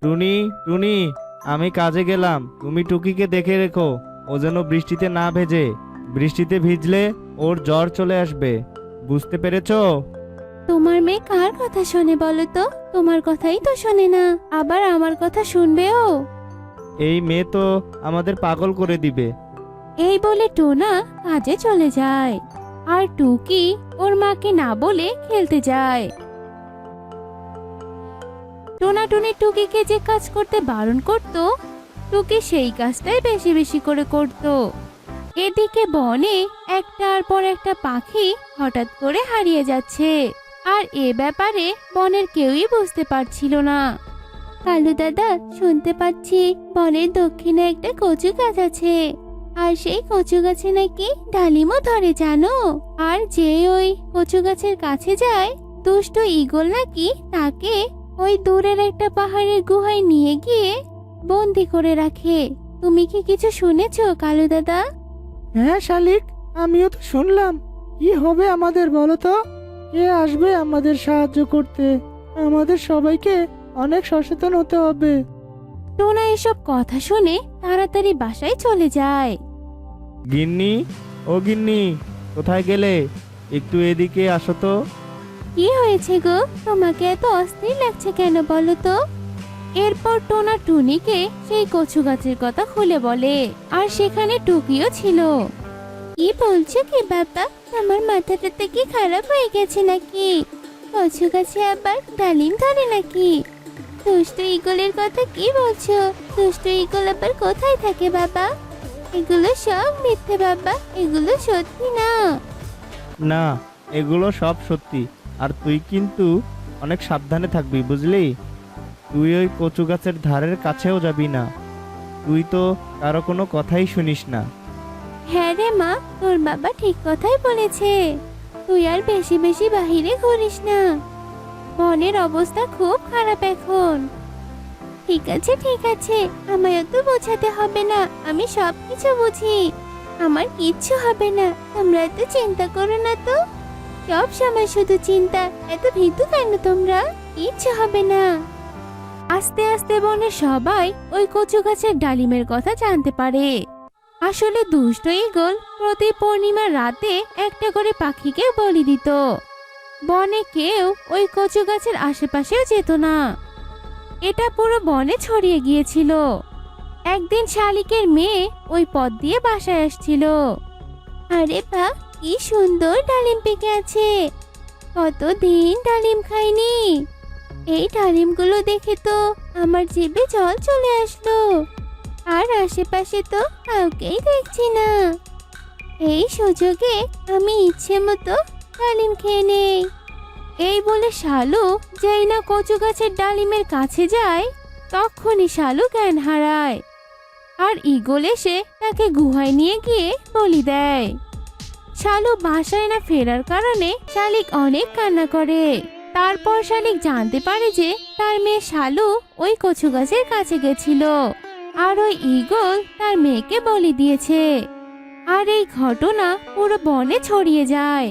টুনি, টুনি, আমি কাজে গেলাম, তুমি টুকিকে দেখে রেখো, ও যেন বৃষ্টিতে না ভেজে। বৃষ্টিতে ভিজলে ওর জ্বর চলে আসবে, বুঝতে পেরেছো? তোমার মেয়ে কার কথা শোনে বলো তো? তোমার কথাই তো শোনে না, আবার আমার কথা শুনবেও। এই মেয়ে তো আমাদের পাগল করে দিবে। এই বলে টোনা কাজে চলে যায়, আর টুকি ওর মাকে না বলে খেলতে যায়। টোনা টুনি টুকিকে যে কাজ করতে বারণ করত, টুকি সেই কাজটাই বেশি বেশি করে করত। এদিকে বনে একটার পর একটা পাখি হঠাৎ করে হারিয়ে যাচ্ছে, আর এ ব্যাপারে বনের কেউই বুঝতে পারছিল না। কালু দাদা, শুনতে পাচ্ছি বনের দক্ষিণে একটা কচু গাছ আছে, আর সেই কচু গাছে নাকি ডালিমও ধরে, জানো? আর যে ওই কচু গাছের কাছে যায়, দুষ্ট ঈগল নাকি তাকে ওই দূরের একটা পাহাড়ের গুহায় নিয়ে গিয়ে বন্দি করে রাখে। তুমি কি কিছু শুনেছো কালু দাদা? হ্যাঁ শালিক, আমিও তো শুনলাম। কি হবে আমাদের বলো তো? কে আসবে আমাদের সাহায্য করতে? আমাদের সবাইকে অনেক সচেতন হতে হবে। টোনা এসব কথা শুনে তাড়াতাড়ি বাসায় চলে যায়। গিন্নি, ও গিন্নি, কোথায় গেলে? একটু এদিকে আসো তো। কি হয়েছে গো? তোমাকে এত অস্থির লাগছে কেন বলো তো? এরপর টোনা টুনিকে সেই কচু গাছের কথা খুলে বলে, আর সেখানে টুকিও ছিল। কি বলছো কি বাবা? আমার মাথাটাতে কি খারাপ হয়ে গেছে নাকি? কচু গাছে আবার ডালিম ধরে নাকি? দুষ্ট ঈগলের কথা কি বলছো? দুষ্ট ঈগল আবার কোথায় থাকে বাবা? এগুলো সব মিথ্যে বাবা, এগুলো সত্যি না। না, এগুলো সব সত্যি। আর তুই কিন্তু অনেক সাবধানে থাকবি, বুঝলি? তুই ওই কচু গাছের ধারের কাছেও যাবি না। তুই তো কারো কোনো কথাই শুনিস না। হ্যাঁ রে মা, তোর বাবা ঠিক কথাই বলেছে। তুই আর বেশি বেশি বাহিরে ঘুরিস না। বনের অবস্থা খুব খারাপ এখন। ঠিক আছে ঠিক আছে, আমায় তো বোঝাতে হবে না, আমি সব কিছু বুঝি। আমার কিচ্ছু হবে না, তোমরা এত চিন্তা করো না তো। সব সময় শুধু চিন্তা, এত ভীতু কেন তোমরা? কিচ্ছু হবে না। আস্তে আস্তে বনের সবাই ওই কচু গাছের ডালিমের কথা জানতে পারে। আসলে দুষ্ট ঈগল প্রতি পূর্ণিমার রাতে একটা করে পাখিকে বলি দিত। বনে কেউ ওই কচু গাছের আশেপাশেও যেত না। এটা পুরো বনে ছড়িয়ে গিয়েছিল। একদিন শালিকের মেয়ে ওই পথ দিয়ে বাসায় আসছিল। আরে বাহ, কি সুন্দর ডালিম পেকে আছে! কতদিন ডালিম খাইনি। এই ডালিমগুলো দেখে তো আমার জিভে জল চলে আসলো। আর আশেপাশে তো কাউকেই দেখছি না। এই সুযোগে আমি ইচ্ছে মতো ডালিম খেয়ে নেই। এই বলে শালু যেই না কচু গাছের ডালিমের কাছে যায়, তখনই শালু জ্ঞান হারায়। আর ঈগল এসে তাকে গুহায় নিয়ে গিয়ে বলি দেয়। শালু বাসায় না ফেরার কারণে শালিক অনেক কান্না করে। তারপর শালিক জানতে পারে যে তার মেয়ে শালু ওই কচু গাছের কাছে গেছিল, আর ওই ঈগল তার মেয়েকে বলি দিয়েছে। আর এই ঘটনা পুরো বনে ছড়িয়ে যায়।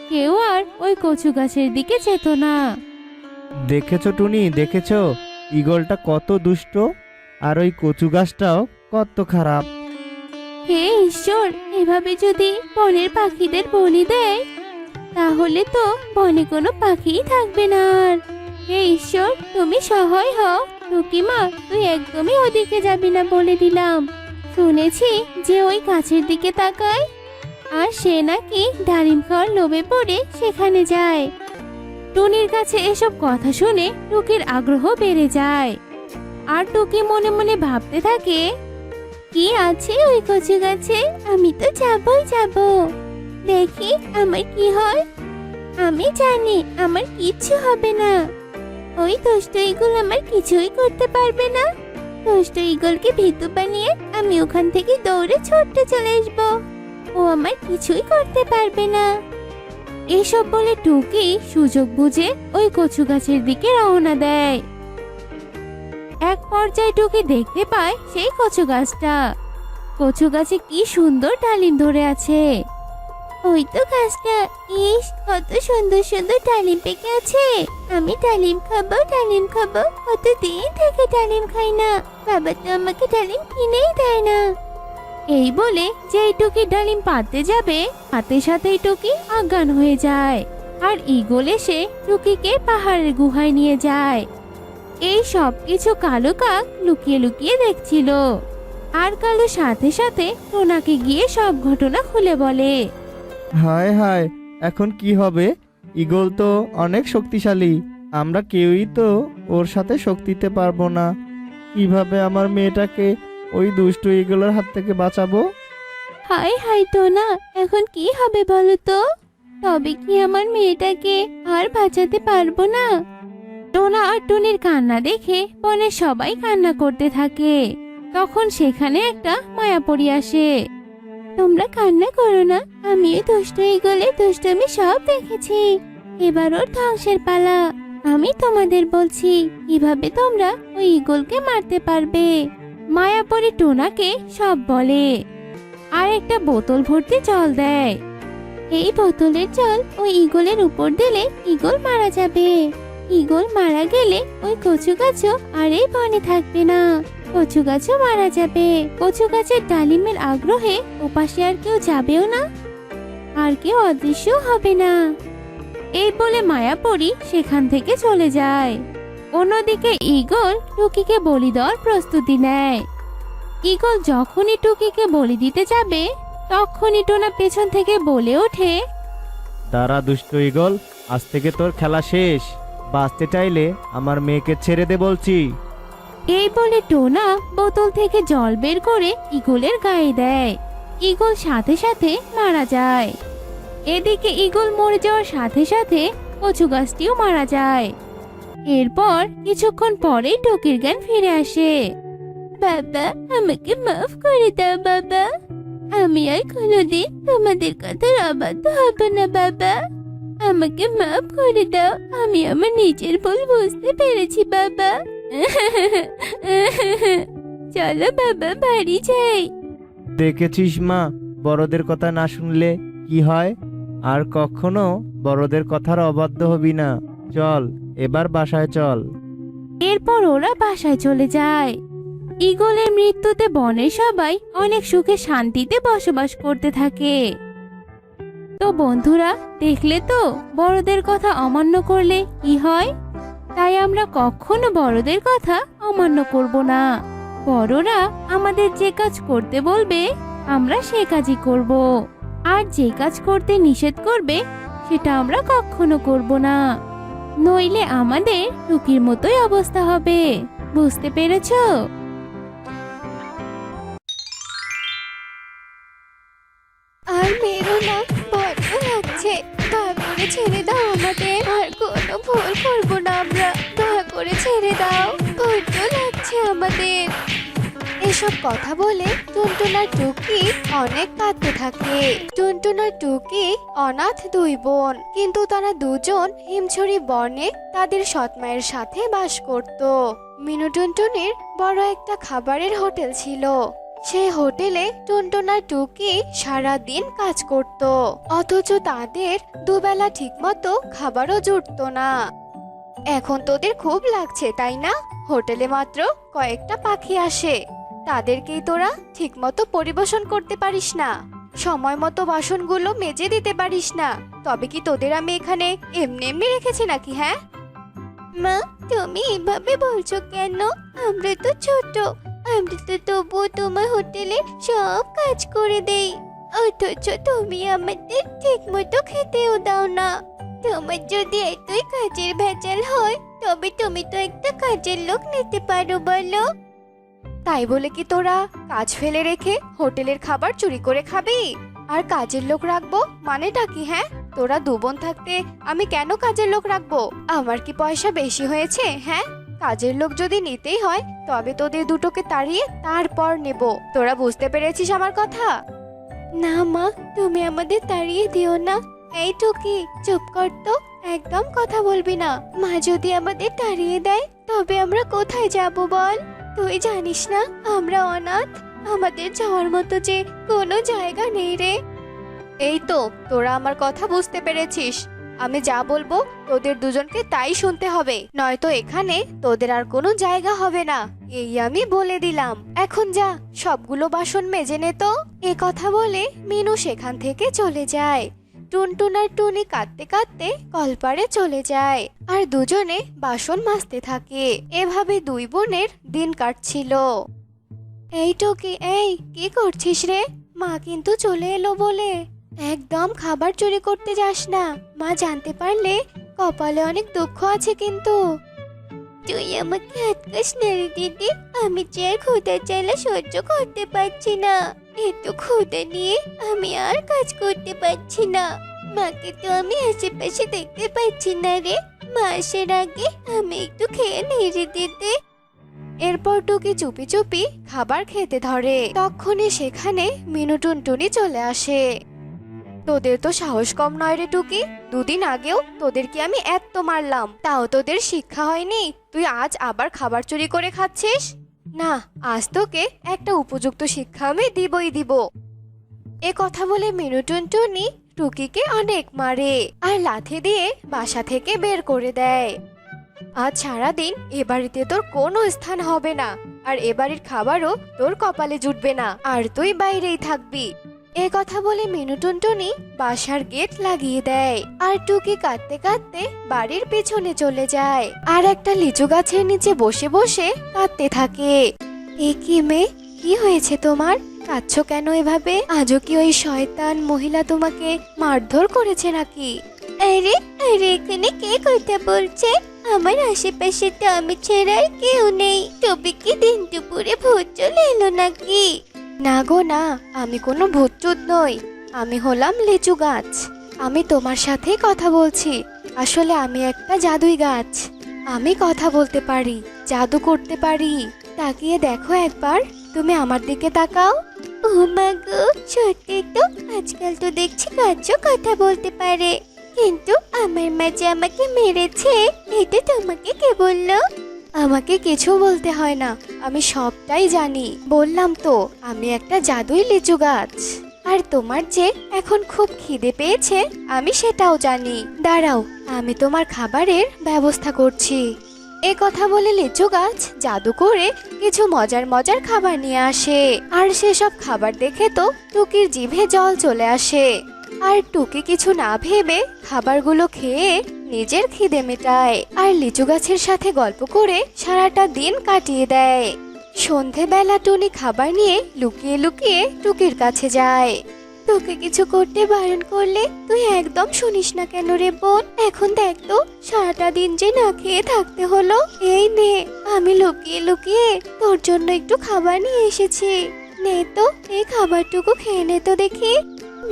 কেউ আর ওই কচু গাছের দিকে যেত না। দেখেছো টুনি, দেখেছো ঈগলটা কত দুষ্ট, আর ওই কচু গাছটাও কত খারাপ। হে ঈশ্বর, এভাবে যদি বনের পাখিদের বলি দেয়, তাহলে তো বনে কোনো পাখিই থাকবে না আর। হে ঈশ্বর, তুমি সহায় হও। টুকিমা, তুই একদমই ওদিকে যাবি না বলে দিলাম। শুনেছি যে ওই গাছের দিকে তাকায়, আর সে নাকি ডালিম খাওয়ার লোভে পড়ে সেখানে যায়। টুনির কাছে এসব কথা শুনে টুকির আগ্রহ বেড়ে যায়। আর টুকি মনে মনে ভাবতে থাকে, কি আছে ওই কচু গাছে? আমি তো যাবই যাব। দেখি আমার কি হয়। আমি জানি আমার কিচ্ছু হবে না। ওই দুষ্ট ঈগল আমার কিছুই করতে পারবে না। দুষ্ট ঈগলকে ভীতু বানিয়ে আমি ওখান থেকে দৌড়ে ছুটতে চলে আসবো। ও আমার কিছুই করতে পারবে না। এসব বলে টুকি সুযোগ বুঝে ওই কচু গাছের দিকে রওনা দেয়। এক পর্যায়ে টুকি দেখতে পায় সেই কচু গাছটা। কচু গাছে কি সুন্দর ডালিম ধরে আছে। ওই তো গাছটা। ইস, কত সুন্দর সুন্দর ডালিম পেকে আছে। আমি ডালিম খাবো, ডালিম খাবো। কতদিন থেকে ডালিম খাই না। বাবা তো আমাকে ডালিম কিনেই দেয় না। এই বলে যেই টুকি ডালিম পাততে যাবে, হাতে সাথেই টুকি অজ্ঞান হয়ে যায়। আর ঈগল এসে টুকিকে পাহাড়ের গুহায় নিয়ে যায়। এই সব কিছু কালো কাক লুকিয়ে লুকিয়ে দেখছিল। আর কালো সাথে সাথে টোনাকে গিয়ে সব ঘটনা খুলে বলে। হায় হায়, এখন কি হবে? ঈগল তো অনেক শক্তিশালী, আমরা কেউই তো ওর সাথে শক্তিতে পারবো না। কিভাবে আমার মেয়েটাকে ওই দুষ্ট ঈগলের হাত থেকে বাঁচাবো? হাই হাই টোনা, এখন কি হবে বলো তো? তবে কি আমার মেয়েটাকে আর বাঁচাতে পারবো না? টোনা আর টুনির কান্না দেখে বনের সবাই কান্না করতে থাকে। তখন সেখানে একটা মায়াপরি আসে। তোমরা কান্না করো না, আমি ওই দুষ্ট ঈগলের দুষ্টমি সব দেখেছি। এবার ওর ধ্বংসের পালা। আমি তোমাদের বলছি কিভাবে তোমরা ওই ঈগলকে মারতে পারবে। মায়াপরি টোনাকে সব বলে আর একটা বোতল ভর্তি জল দেয়। এই বোতলের জল ওই ঈগলের উপর দিলে ঈগল মারা যাবে। ঈগল মারা গেলে ওই কচু গাছও আর এই বনে থাকবে না। কচু গাছও মারা যাবে। কচু গাছের ডালিমের আগ্রহে ওপাশে আর কেউ যাবেও না, আর কেউ অদৃশ্য হবে না। এই বলে মায়াপরি সেখান থেকে চলে যায়। অন্যদিকে ঈগল টুকিকে বলি দেওয়ার প্রস্তুতি নেয়। ঈগল যখনই টুকিকে বলি দিতে যাবে, তখনই টোনা পেছন থেকে বলে ওঠে, দাঁড়া দুষ্ট ঈগল, আজ থেকে তোর খেলা শেষ। বাঁচতে চাইলে আমার মেয়েকে ছেড়ে দে বলছি। এই বলে টোনা বোতল থেকে জল বের করে ঈগলের গায়ে দেয়। ঈগল সাথে সাথে মারা যায়। এদিকে ঈগল মরে যাওয়ার সাথে সাথে কচু গাছটিও মারা যায়। এরপর কিছুক্ষণ পরেই টুকির জ্ঞান ফিরে আসে। বাবা, আমাকে মাফ করে দাও বাবা। আমি আর কোনোদিন তোমাদের কথার অবাধ্য হব না বাবা। আমাকে মাফ করে দাও, আমি আমার নিজের ভুল বুঝতে পেরেছি বাবা। চলো বাবা, বাড়ি যাই। দেখেছিস মা, বড়দের কথা না শুনলে কি হয়। আর কখনো বড়দের কথার অবাধ্য হবি না। চল, এবার বাসায় চল। এরপর ওরা বাসায় চলে যায়। ঈগলের মৃত্যুতে বনের সবাই অনেক সুখে শান্তিতে বসবাস করতে থাকে। তো বন্ধুরা, দেখলে তো বড়দের কথা অমান্য করলে কি হয়। তাই আমরা কখনো বড়দের কথা অমান্য করব না। বড়রা আমাদের যে কাজ করতে বলবে আমরা সে কাজই করব। আর যে কাজ করতে নিষেধ করবে সেটা আমরা কখনো করব না। নইলে আমাদের টুকির মতোই অবস্থা হবে। বুঝতে পেরেছো? আর মেরো না, বড্ড লাগছে। দয়া করে ছেড়ে দাও আমাদের। আর কোনো ভুল করবো না আমরা। দয়া করে ছেড়ে দাও, বড্ড লাগছে আমাদের। এসব কথা বলে টুনটুনার টুকি অনেক কাঁদতে থাকে। টুনটুনার টুকি অনাথ দুই বোন, কিন্তু তারা দুজন হিমছড়ি বনে তাদের সৎমায়ের সাথে বাস করত। মিনু টুনটুনির বড় একটা খাবারের হোটেল ছিল। সেই হোটেলে টুনটুনার টুকি সারা দিন কাজ করত, অথচ তাদের দুবেলা ঠিকমতো খাবারও জুটতো না। এখন তোদের খুব লাগছে তাই না? হোটেলে মাত্র কয়েকটা পাখি আসে, তাদেরকেই তোরা ঠিকমতো পরিবেশন করতে পারিস না, সময় মতো বাসনগুলো মেজে দিতে পারিস না। তবে কি তোদের আমি এখানে এমনি এমনি রেখেছি নাকি? হ্যাঁ মা, তুমি এভাবে বলছো কেন? আমরা তো ছোট, আমরা তো তবুও তোমার হোটেলে সব কাজ করে দেই, অথচ তুমি আমাদের ঠিক মতো খেতেও দাও না। তোমার যদি এতই কাজের ভেজাল হয় তবে তুমি তো একটা কাজের লোক নিতে পারো বলো। তাই বলে কি তোরা কাজ ফেলে রেখে হোটেলের খাবার চুরি করে খাবি? আর কাজের লোক রাখবো মানেটা কি? হ্যাঁ, তোরা দু বোন থাকতে আমি কেন কাজের লোক রাখবো? আমার কি পয়সা বেশি হয়েছে? হ্যাঁ, কাজের লোক যদি নিতেই হয় তবে তোদের দুটোকে তাড়িয়ে তারপর নেব। তোরা বুঝতে পেরেছিস আমার কথা? না মা, তুমি আমাদের তাড়িয়ে দিও না। এই টুকি, চুপ কর তো, একদম কথা বলবি না। মা যদি আমাদের তাড়িয়ে দেয় তবে আমরা কোথায় যাব বল? তুই জানিস না আমরা অনাথ, আমাদের যাওয়ার মতো যে কোনো জায়গা নেই রে। এই তো, তোরা আমার কথা বুঝতে পেরেছিস। আমি যা বলবো তোদের দুজনকে তাই শুনতে হবে, নয়তো এখানে তোদের আর কোনো জায়গা হবে না। এই আমি বলে দিলাম। এখন যা, সবগুলো বাসন মেজে নে তো। এ কথা বলে মিনু সেখান থেকে চলে যায়। টুনটুন আর টুনি কাঁদতে কাঁদতে কলপাড়ে চলে যায় আর দুজনে বাসন মাজতে থাকে। এভাবে দুই বোনের দিন কাটছিল। এই টুকি, এই কি করছিস রে? মা কিন্তু চলে এলো বলে। একদম খাবার চুরি করতে যাস না, মা জানতে পারলে কপালে অনেক দুঃখ আছে কিন্তু। তুই আমাকে আটকাস না রে দিদি, আমি যে আর ক্ষুধা চাইলে সহ্য করতে পারছি না। এত ক্ষুধা নিয়ে আমি আর কাজ করতে পারছি না। মাকে তো আমি আশেপাশে দেখতে পাচ্ছি না রে, মা আসার আগে আমি একটু খেয়ে নিই রে দিদি। এরপর টুকি চুপি চুপি খাবার খেতে ধরে। তখনই সেখানে মিনু টুনটুনি চলে আসে। তোদের তো সাহস কম নয় রে টুকি, দুদিন আগেও তোদেরকে আমি এত মারলাম, তাও তোদের শিক্ষা হয়নি। তুই আজ আবার খাবার চুরি করে খাচ্ছিস? না, আজ তোকে একটা উপযুক্ত শিক্ষা আমি দিবই দিব। এ কথা বলে মিনু টুনটুনি টুকিকে অনেক মারে আর লাথি দিয়ে বাসা থেকে বের করে দেয়। আজ সারাদিন এ বাড়িতে তোর কোনো স্থান হবে না, আর এ বাড়ির খাবারও তোর কপালে জুটবে না, আর তুই বাইরেই থাকবি। এ কথা বলে মিনু টুনটুনি বাসার গেট লাগিয়ে দেয় আর টুকি কাঁদতে কাঁদতে বাড়ির পেছনে চলে যায় আর একটা লিচু গাছের নিচে বসে বসে কাঁদতে থাকে। এ কি মেয়ে, কি হয়েছে তোমার? কাঁদছো কেন এভাবে? আজও কি ওই শয়তান মহিলা তোমাকে মারধর করেছে নাকি? আরে আরে, এখানে কে কথা বলছে? আমার আশেপাশে তো আমি ছাড়া আর কেউ নেই। তবে কি দিন দুপুরে ভূত চলে এলো নাকি? না গো না, আমি কোনো ভূতটুত নই, আমি হলাম লিচু গাছ। আমি তোমার সাথে কথা বলছি। আসলে আমি একটা জাদুই গাছ, আমি কথা বলতে পারি, জাদু করতে পারি। তাকিয়ে দেখো একবার, তুমি আমার দিকে তাকাও। ও মা গো, সত্যি তো, আজকাল তো দেখছি গাছও কথা বলতে পারে। কিন্তু আমার মা যে আমাকে মেরেছে, এটা তোমাকে কে বললো? আমাকে কিছু বলতে হয় না, আমি সবটাই জানি। বললাম তো, আমি একটা জাদুই লিচু গাছ। আর তোমার যে এখন খুব খিদে পেয়েছে, আমি সেটাও জানি। দাঁড়াও, আমি তোমার খাবারের ব্যবস্থা করছি। এ কথা বলে লিচু গাছ জাদু করে কিছু মজার মজার খাবার নিয়ে আসে। আর সেসব খাবার দেখে তো টুকির জিভে জল চলে আসে। আর টুকি কিছু না ভেবে খাবারগুলো খেয়ে নিজের খিদে মেটায় আর লিচু গাছের সাথে গল্প করে সারাটা দিন কাটিয়ে দেয়। সন্ধেবেলা টুনি খাবার নিয়ে লুকিয়ে লুকিয়ে টুকির কাছে যায়। তোকে কিছু করতে বারণ করলে তুই একদম শুনিস না কেন রে বোন? এখন দেখ তো, সারাটা দিন যে না খেয়ে থাকতে হলো। এই নে, আমি লুকিয়ে লুকিয়ে তোর জন্য একটু খাবার নিয়ে এসেছি। নে তো, এই খাবারটুকু খেয়ে নে তো দেখি।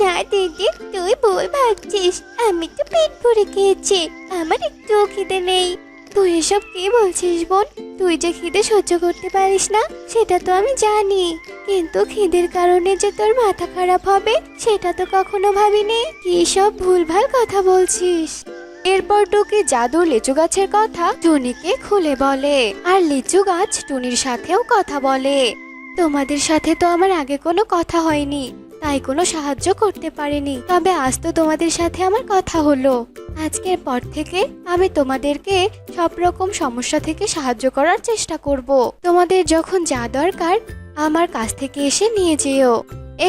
না দিদি, তুই ভুল ভাবছিস, আমি তো পেট ভরে খেয়েছি, আমার একটু খিদে নেই। তুই এসব কি বলছিস বোন? তুই যে খিদে সহ্য করতে পারিস না সেটা তো আমি জানি, কিন্তু খিদের কারণে যে তোর মাথা খারাপ হবে সেটা তো কখনো ভাবিনি। কি সব ভুলভাল কথা বলছিস? এরপর টুকি জাদু লিচু গাছের কথা টুনিকে খুলে বলে আর লিচু গাছ টুনির সাথেও কথা বলে। তোমাদের সাথে তো আমার আগে কোনো কথা হয়নি, তাই কোনো সাহায্য করতে পারিনি, তবে আজ তো তোমাদের সাথে আমার কথা হলো। আজকের পর থেকে আমি তোমাদেরকে সব রকম সমস্যা থেকে সাহায্য করার চেষ্টা করব। তোমাদের যখন যা দরকার আমার কাছ থেকে এসে নিয়ে যেও।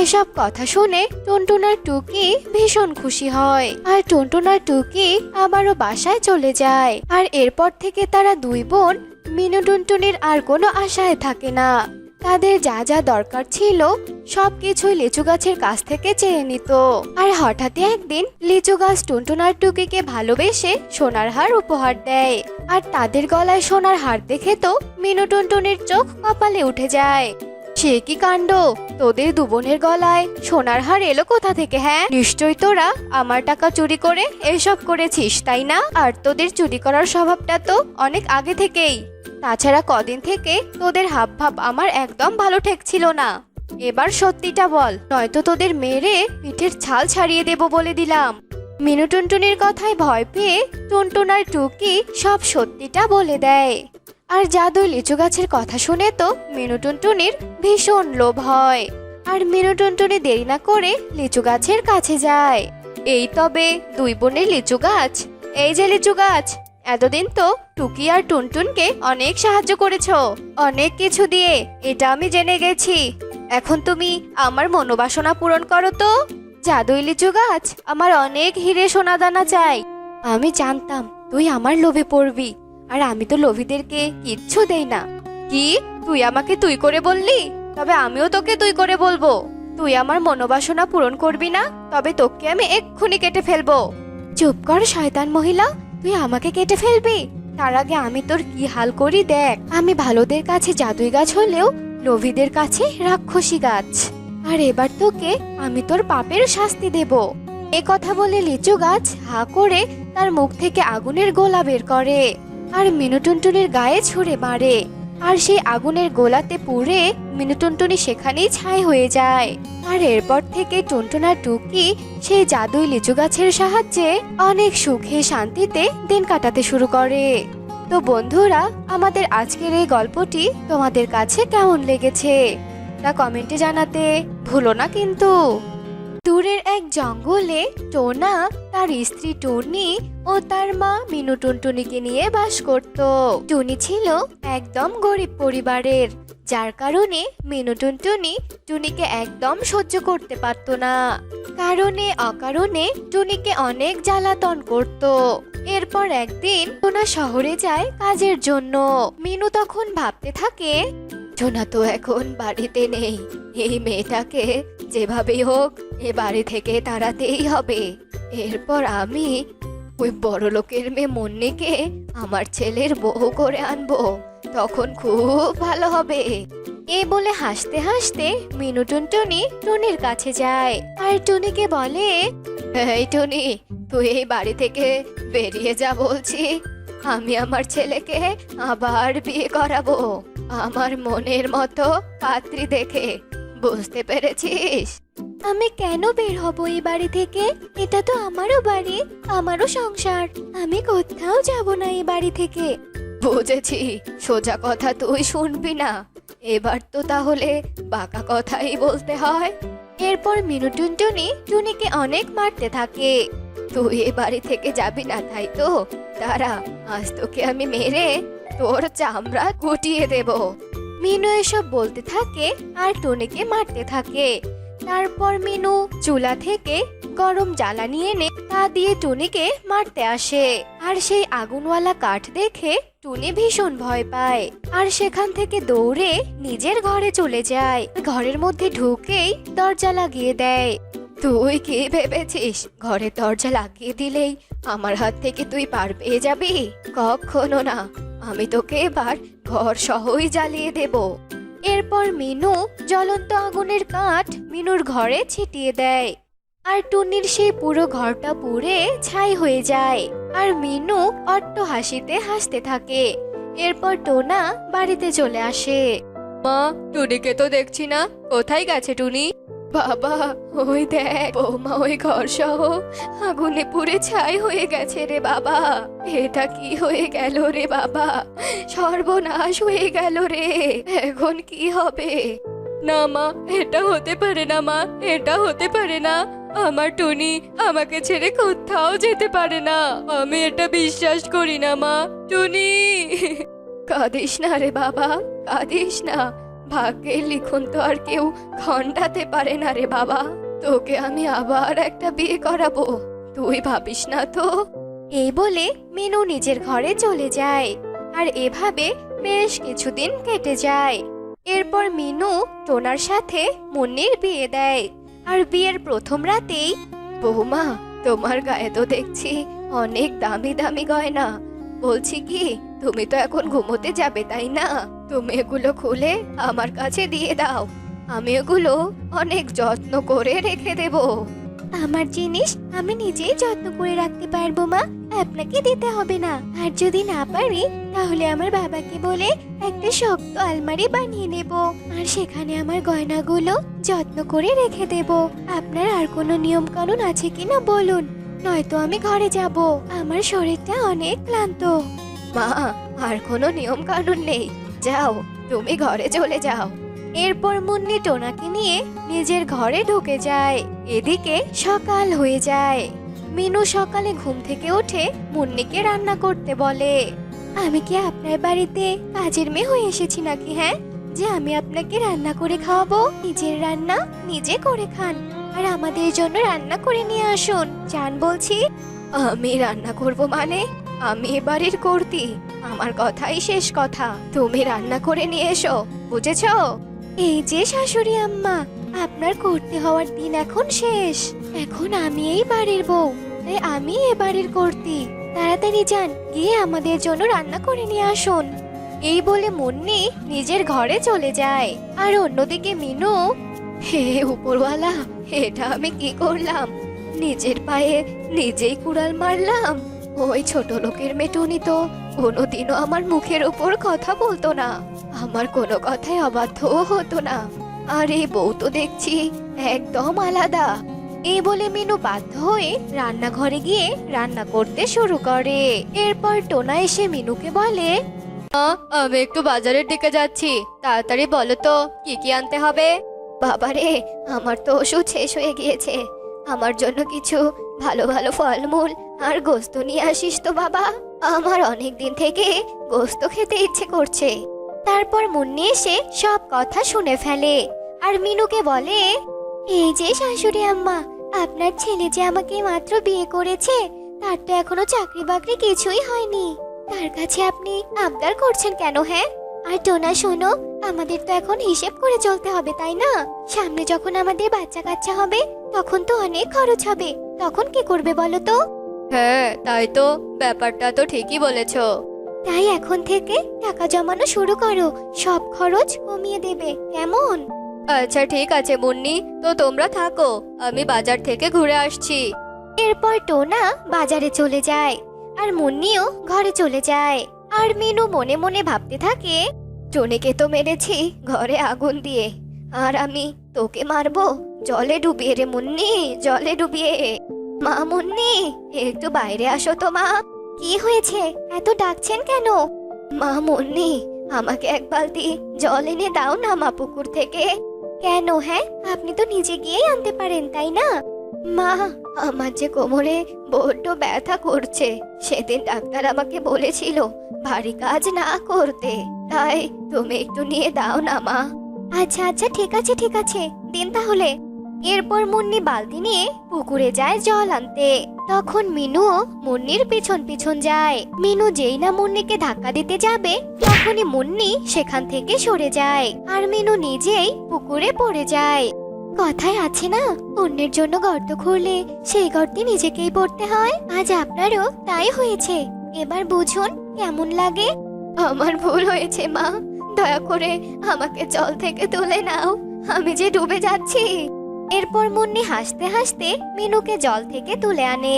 এসব কথা শুনে টুনটুন আর টুকি ভীষণ খুশি হয় আর টুনটুন আর টুকি আবারও বাসায় চলে যায়। আর এরপর থেকে তারা দুই বোন মিনু টুনটুনির আর কোনো আশায় থাকে না। তাদের যা যা দরকার ছিল সবকিছুই লিচু গাছের কাছ থেকে চেয়ে নিত। আর হঠাৎই একদিন লিচু গাছ টুনটুন আর টুকিকে ভালোবেসে সোনার হার উপহার দেয়। আর তাদের গলায় সোনার হার দেখে তো মিনু টুনটুনির চোখ কপালে উঠে যায়। সে কি কাণ্ড, তোদের দু বোনের গলায় সোনার হার এলো কোথা থেকে? হ্যাঁ, নিশ্চয়ই তোরা আমার টাকা চুরি করে এসব করেছিস, তাই না? আর তোদের চুরি করার স্বভাবটা তো অনেক আগে থেকেই। তাছাড়া কদিন থেকে তোদের হাব ভাব আমার একদম ভালো ঠেকছিল না। এবার সত্যিটা বল, নয়তো তোদের মেরে পিঠের ছাল ছাড়িয়ে দেব বলে দিলাম। মিনু টুনটুনির কথায় ভয় পেয়ে টুনটুন আর টুকি সব সত্যিটা বলে দেয়। আর জাদু লিচু গাছের কথা শুনে তো মিনু টুনটুনির ভীষণ লোভ হয়। আর মিনু টুনটুনি দেরি না করে লিচু গাছের কাছে যায়। এই তবে দুই বোনের লিচু গাছ। এই যে লিচু গাছ, এতদিন তো টুকি আর টুনটুনকে অনেক সাহায্য করেছো অনেক কিছু দিয়ে, এটা আমি জেনে গেছি। এখন তুমি আমার মনোবাসনা পূরণ করো তো। জাদুই লিচু গাছ, আমার অনেক হিরে সোনাদানা চাই। আমি জানতাম তুই আমার লোভে পড়বি, আর আমি তো লোভীদেরকে কিচ্ছু দেই না। কি, তুই আমাকে তুই করে বললি? তবে আমিও তোকে তুই করে বলবো। তুই আমার মনোবাসনা পূরণ করবি না, তবে তোকে আমি এক্ষুনি কেটে ফেলবো। চুপ কর শয়তান মহিলা, তুই আমাকে কেটে ফেলবি? তার আগে আমি তোর কি হাল করি দেখ। আমি ভালোদের কাছে জাদুই গাছ হলেও লোভীদের কাছে রাক্ষসী গাছ। আর এবার তোকে আমি তোর পাপের শাস্তি দেব। এ কথা বলে লিচু গাছ হা করে তার মুখ থেকে আগুনের গোলা বের করে আর মিনু টুনটুনির গায়ে ছুঁড়ে মারে। আর সেই আগুনের গোলাতে পুড়ে মিনু টুনটুনি সেখানেই ছাই হয়ে যায়। আর এরপর থেকে টুনটুন আর টুকি সেই জাদুই লিচু গাছের সাহায্যে অনেক সুখে শান্তিতে দিন কাটাতে শুরু করে। তো বন্ধুরা, আমাদের আজকের এই গল্পটি তোমাদের কাছে কেমন লেগেছে তা কমেন্টে জানাতে ভুলো না কিন্তু। দূরের এক জঙ্গলে টোনা, তার স্ত্রী টুনি ও তার মা মিনু টুনটুনিকে নিয়ে বাস করত। টুনি ছিল একদম গরিব পরিবারের, যার কারণে মিনু টুনটুনি টুনিকে একদম সহ্য করতে পারত না। কারণে অকারণে টুনিকে অনেক জ্বালাতন করত। এরপর একদিন টোনা শহরে যায় কাজের জন্য। মিনু তখন ভাবতে থাকে, টোনা তো এখন বাড়িতে নেই, এই মেয়েটাকে যেভাবেই হোক এ বাড়ি থেকে তাড়াতেই হবে। এরপর আমি ওই বড় লোকের মেয়ে মুন্নিকে আমার ছেলের বউ করে আনবো, তখন খুব ভালো হবে। এ বলে হাসতে হাসতে মিনু টুনটুনি টুনির কাছে যায় আর টুনিকে বলে, এই টুনি, তুই এই বাড়ি থেকে বেরিয়ে যা বলছি। আমি আমার ছেলেকে আবার বিয়ে করাবো, আমার মনের মতো পাত্রী দেখে। বুঝতে পেরেছিস? আমি কেন বের হব এই বাড়ি থেকে? এটা তো আমারও বাড়ি, আমারও সংসার। আমি কোথাও যাব না এই বাড়ি থেকে। বুঝেছি, সোজা কথা তুই শুনবি না, এবার তো তাহলে বাঁকা কথাই বলতে হয়। এরপর মিনু টুনটুনি টুনিকে অনেক মারতে থাকে। তুই এ বাড়ি থেকে যাবি না তাই তো? দাঁড়া, আজ তোকে আমি মেরে তোর চামড়া গুটিয়ে দেব। মিনু এসব বলতে থাকে আর টুনিকে মারতে থাকে। তারপর মিনু চুলা থেকে গরম জ্বালানি এনে তা দিয়ে টুনিকে মারতে আসে। আর সেই আগুনওয়ালা কাঠ দেখে টুনি ভীষণ ভয় পায় আর সেখান থেকে দৌড়ে নিজের ঘরে চলে যায়। ঘরের মধ্যে ঢুকেই দরজা লাগিয়ে দেয়। তুই কি ভেবেছিস ঘরে দরজা লাগিয়ে দিলেই আমার হাত থেকে তুই পার পেয়ে যাবি? কখনো না, আমি তোকে এবার ঘর সহই জ্বালিয়ে দেব। এরপর মিনু জ্বলন্ত আগুনের কাঠ মিনুর ঘরে ছিটিয়ে দেয় আর টুনির সেই পুরো ঘরটা পুড়ে ছাই হয়ে যায়। আর মিনু অট্ট হাসিতে হাসতে থাকে। এরপর টোনা বাড়িতে চলে আসে। মা, টুনিকে তো দেখছি না, কোথায় গেছে টুনি? বাবা, ওই দেখ বৌমা ওই ঘর সহ আগুনে পুড়ে ছাই হয়ে গেছে রে বাবা। এটা কি হয়ে গেল রে বাবা? সর্বনাশ হয়ে গেল রে, এখন কি হবে? না মা, এটা হতে পারে না মা, এটা হতে পারে না। আমার টুনি আমাকে ছেড়ে কোথাও যেতে পারে না, আমি এটা বিশ্বাস করি না মা। টুনি, কাঁদিস না রে বাবা, কাঁদিস না। ভাগ্যের লিখন তো আর কেউ খণ্ডাতে পারে না রে বাবা। তোকে আমি আবার একটা বিয়ে করাবো, তুই ভাবিস না তো। এই বলে মিনু নিজের ঘরে চলে যায় আর এভাবে বেশ কিছুদিন কেটে যায়। এরপর মিনু টোনার সাথে মুন্নির বিয়ে দেয় আর বিয়ের প্রথম রাতেই, বৌমা তোমার গায়ে তো দেখছি অনেক দামি দামি গয়না। বলছি কি, তুমি তো এখন ঘুমোতে যাবে তাই না? তুমি এগুলো খুলে আমার কাছে দিয়ে দাও, আমি এগুলো অনেক যত্ন করে রেখে দেব। আমার জিনিস আমি নিজেই যত্ন করে রাখতে পারবো মা, আপনাকে দিতে হবে না। আর যদি না পারি তাহলে আমার বাবাকে বলে একটা শক্ত আলমারি বানিয়ে নেব আর সেখানে আমার গয়নাগুলো যত্ন করে রেখে দেব। আপনার আর কোনো নিয়ম কানুন আছে কিনা বলুন, নয়তো আমি ঘরে যাব, আমার শরীরটা অনেক ক্লান্ত। মা, আর কোনো নিয়ম কানুন নেই, যাও তুমি ঘরে চলে যাও। এরপর মুন্নি টোনাকে নিয়ে নিজের ঘরে ঢুকে যায়। এদিকে সকাল হয়ে যায়। মিনু সকালে ঘুম থেকে উঠে মুন্নিকে রান্না করতে বলে। আমি কি আপনার বাড়িতে কাজের মেয়ে হয়ে এসেছি নাকি, হ্যাঁ, যে আমি আপনাকে রান্না করে খাওয়াবো? নিজের রান্না নিজে করে খান, আর আমাদের জন্য রান্না করে নিয়ে আসুন। জান বলছি। আমি রান্না করব মানে? আমি এ বাড়ির কর্ত্রী, আমার কথাই শেষ কথা। তুমি রান্না করে নিয়ে এসো, বুঝেছো? এই যে শাশুড়ি আম্মা, আপনার করতে হওয়ার দিন এখন শেষ। এখন আমি এই বাড়ির বউ, তাই আমি এ বাড়ির কর্ত্রী। তাড়াতাড়ি যান, গিয়ে আমাদের জন্য রান্না করে নিয়ে আসুন। এই বলে মুন্নি নিজের ঘরে চলে যায়। আর অন্যদিকে মিনু, হে উপরওয়ালা, এটা আমি কি করলাম? নিজের পায়ে নিজেই কুড়াল মারলাম। ওই ছোট লোকের মেটুনি তো কোনোদিনও আমার মুখের উপর কথা বলতো না, আমার কোনো কথায় অবাধ্যও হতো না। আর এই বউ তো দেখছি একদম আলাদা। এই বলে মিনু বাধ্য হয়ে রান্নাঘরে গিয়ে রান্না করতে শুরু করে। এরপর টোনা এসে মিনুকে বলে, আমি একটু বাজারের দিকে যাচ্ছি, তাড়াতাড়ি বলো তো কি কি আনতে হবে। বাবারে, আমার তো ওষুধ শেষ হয়ে গিয়েছে, আমার জন্য কিছু ভালো ভালো ফলমূল আর গোস্ত নিয়ে আসিস তো বাবা। আমার অনেক দিন থেকে গোস্ত খেতে ইচ্ছে করছে। তারপর মুন্নি এসে সব কথা শুনে ফেলে আর মিনুকে বলে, এই যে শাশুড়ি আম্মা, আপনার ছেলে যে আমাকে মাত্র বিয়ে করেছে, তার তো এখনো চাকরি বাকরি কিছুই হয়নি। তার কাছে আপনি আবদার করছেন কেন, হ্যাঁ? আর টোনা শোনো, আমাদের তো এখন হিসেব করে চলতে হবে, তাই না? সামনে যখন আমাদের বাচ্চা কাচ্চা হবে, তখন তো অনেক খরচ হবে, তখন কি করবে বলো তো? হ্যাঁ, তাই তো, ব্যাপারটা তো ঠিকই বলেছো। তাই এখন থেকে টাকা জমানো শুরু করো, সব খরচ কমিয়ে দেবে, কেমন? আচ্ছা ঠিক আছে মুন্নি, তো তোমরা থাকো, আমি বাজার থেকে ঘুরে আসছি। এরপর টোনা বাজারে চলে যায় আর মুন্নিও ঘরে চলে যায়। আর মিনু মনে মনে ভাবতে থাকে, টনিকে তো মেরেছি ঘরে আগুন দিয়ে, আর আমি তোকে মারবো জলে ডুবিয়ে। রে মুন্নি, জলে ডুবিয়ে। মা মুন্নি, একটু বাইরে আসো তো মা। কি হয়েছে, এত ডাকছেন কেন? মা মুন্নি, আমাকে এক বালতি জল এনে দাও না মা, পুকুর থেকে। কেন, হ্যাঁ, আপনি তো নিজে গিয়েই আনতে পারেন, তাই না? মা, আমার যে কোমরে বড্ড ব্যথা করছে, সেদিন ডাক্তার আমাকে বলেছিল ভারী কাজ না করতে, তাই তুমি একটু নিয়ে দাও না মা। আচ্ছা আচ্ছা, ঠিক আছে ঠিক আছে, দিন তাহলে। এরপর মুন্নি বালতি নিয়ে পুকুরে যায় জল আনতে। তখন মিনুও মুন্নির পিছন পিছন যায়। মিনু যেই না মুন্নিকে ধাক্কা দিতে যাবে, তখনই মুন্নি সেখান থেকে সরে যায় আর মিনু নিজেই পুকুরে পড়ে যায়। কথায় আছে না, অন্যের জন্য গর্ত খুঁড়লে সেই গর্তে নিজেকেই পড়তে হয়। আজ আপনারও তাই হয়েছে, এবার বুঝুন কেমন লাগে। আমার ভুল হয়েছে মা, দয়া করে আমাকে জল থেকে তুলে নাও, আমি যে ডুবে যাচ্ছি। এরপর মুন্নি হাসতে হাসতে মিনুকে জল থেকে তুলে আনে।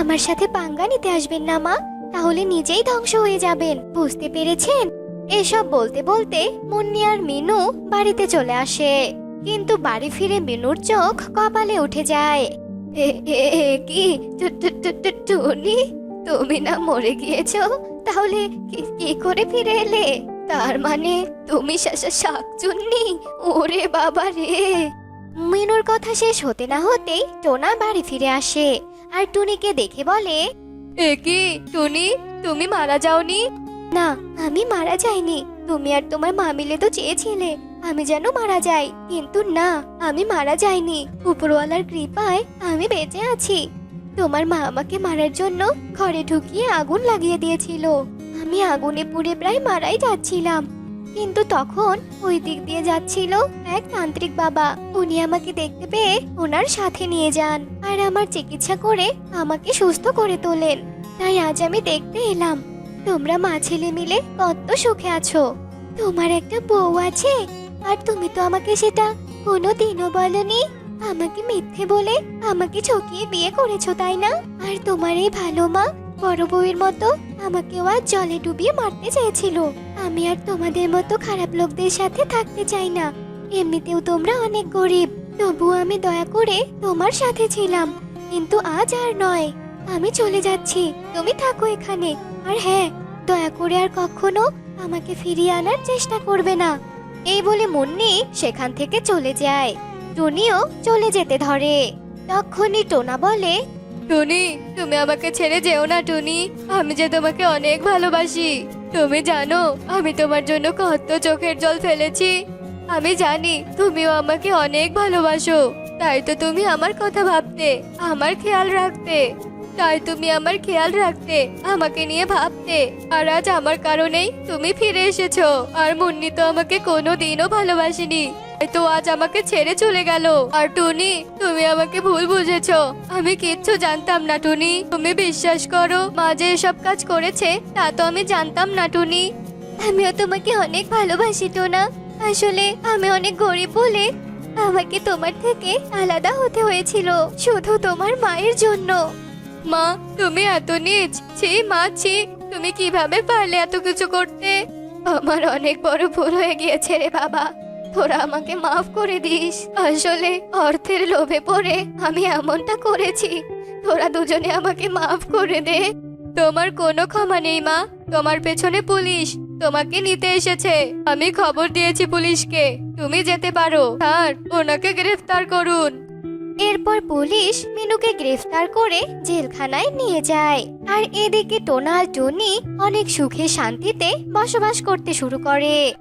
আমার সাথে পাঙ্গা নিতে আসবেন না মা, তাহলে নিজেই ধ্বংস হয়ে যাবেন, বুঝতে পেরেছেন? এসব বলতে বলতে মুন্নি আর মিনু বাড়িতে চলে আসে। কিন্তু বাড়ি ফিরে মিনুর চোখ কপালে উঠে যায়। কি টুনি, তুমি না মরে গিয়েছো, তাহলে কি করে ফিরে এলে? তার মানে তুমি শাকচুন্নি? ওরে বাবা রে! মিনুর কথা শেষ হতে না হতেই টোনা বাড়ি ফিরে আসে আর টুনিকে দেখে বলে, এ কি টুনি, তুমি মারা যাওনি? না, আমি মারা যাইনি। তুমি আর তোমার মা মিলে তো চেয়েছিলে আমি যেন মারা যাই, কিন্তু না, আমি মারা যাইনি। উপরওয়ালার কৃপায় আমি বেঁচে আছি। তোমার মা আমাকে মারার জন্য ঘরে ঢুকিয়ে আগুন লাগিয়ে দিয়েছিল। আমি আগুনে পুড়ে প্রায় মারাই যাচ্ছিলাম, কিন্তু তখন ওই দিক দিয়ে যাচ্ছিল এক তান্ত্রিক বাবা। উনি আমাকে দেখতে পেয়ে ওনার সাথে নিয়ে যান আর আমার চিকিৎসা করে আমাকে সুস্থ করে তোলেন। তাই আজ আমি দেখতে এলাম তোমরা মা ছেলে মিলে কত সুখে আছো। তোমার একটা বউ আছে, আর তুমি তো আমাকে সেটা কোনোদিনও বলনি। আমাকে মিথ্যে বলে আমাকে ঠকিয়ে বিয়ে করেছো, তাই না? আর তোমার এই ভালো মা বড় বউয়ের মতো আমাকেও আজ জলে ডুবিয়ে মারতে চেয়েছিল। আমি আর তোমাদের মতো খারাপ লোকদের সাথে থাকতে চাই না। এমনিতেও তোমরা অনেক গরিব, তবুও আমি দয়া করে তোমার সাথে ছিলাম, কিন্তু আজ আর নয়। আমি চলে যাচ্ছি, তুমি থাকো এখানে। আর হ্যাঁ, দয়া করে আর কখনো আমাকে ফিরিয়ে আনার চেষ্টা করবে না। এই বলে মুন্নি সেখান থেকে চলে যায়। টুনিও চলে যেতে ধরে। তখনই টোনা বলে, টুনি, তুমি আমাকে ছেড়ে যেও না টুনি। আমি যে তোমাকে অনেক ভালোবাসি। তুমি জানো আমি তোমার জন্য কত চোখের জল ফেলেছি। আমি জানি তুমিও আমাকে অনেক ভালোবাসো। তাই তো তুমি আমার কথা ভাবতে, আমার খেয়াল রাখতে। আমাকে নিয়ে ভাবতে। আর আজ আমার কারণেই তুমি ফিরে এসেছো। আর মুন্নি তো আমাকে কোনোদিনও ভালোবাসেনি। তাই তো আজ আমাকে ছেড়ে চলে গেল। আর টুনি, তুমি আমাকে ভুল বুঝেছো। আমি কিচ্ছু জানতাম না টুনি। তুমি বিশ্বাস করো, মা যে এসব কাজ করেছে তা তো আমি জানতাম না টুনি। আমিও তোমাকে অনেক ভালোবাসি টোনা। আসলে আমি অনেক গরিব বলে আমাকে তোমার থেকে আলাদা হতে হয়েছিল, শুধু তোমার মায়ের জন্য। মা, তুমি এত নীচ! ছি মা, ছি! তুমি কিভাবে পারলে এত কিছু করতে? আমার অনেক বড় ভুল হয়ে গিয়েছে রে বাবা। তোরা আমাকে মাফ করে দিস। আসলে অর্থের লোভে পড়ে আমি এমনটা করেছি। তোরা দুজনে আমাকে মাফ করে দে। তোমার কোনো ক্ষমা নেই মা। তোমার পেছনে পুলিশ তোমাকে নিতে এসেছে। আমি খবর দিয়েছি পুলিশকে। তুমি যেতে পারো। আর ওনাকে গ্রেফতার করুন। এরপর পুলিশ মিনুকে গ্রেফতার করে জেলখানায় নিয়ে যায়। আর এদিকে টোনা আর টুনি অনেক সুখে শান্তিতে বসবাস করতে শুরু করে।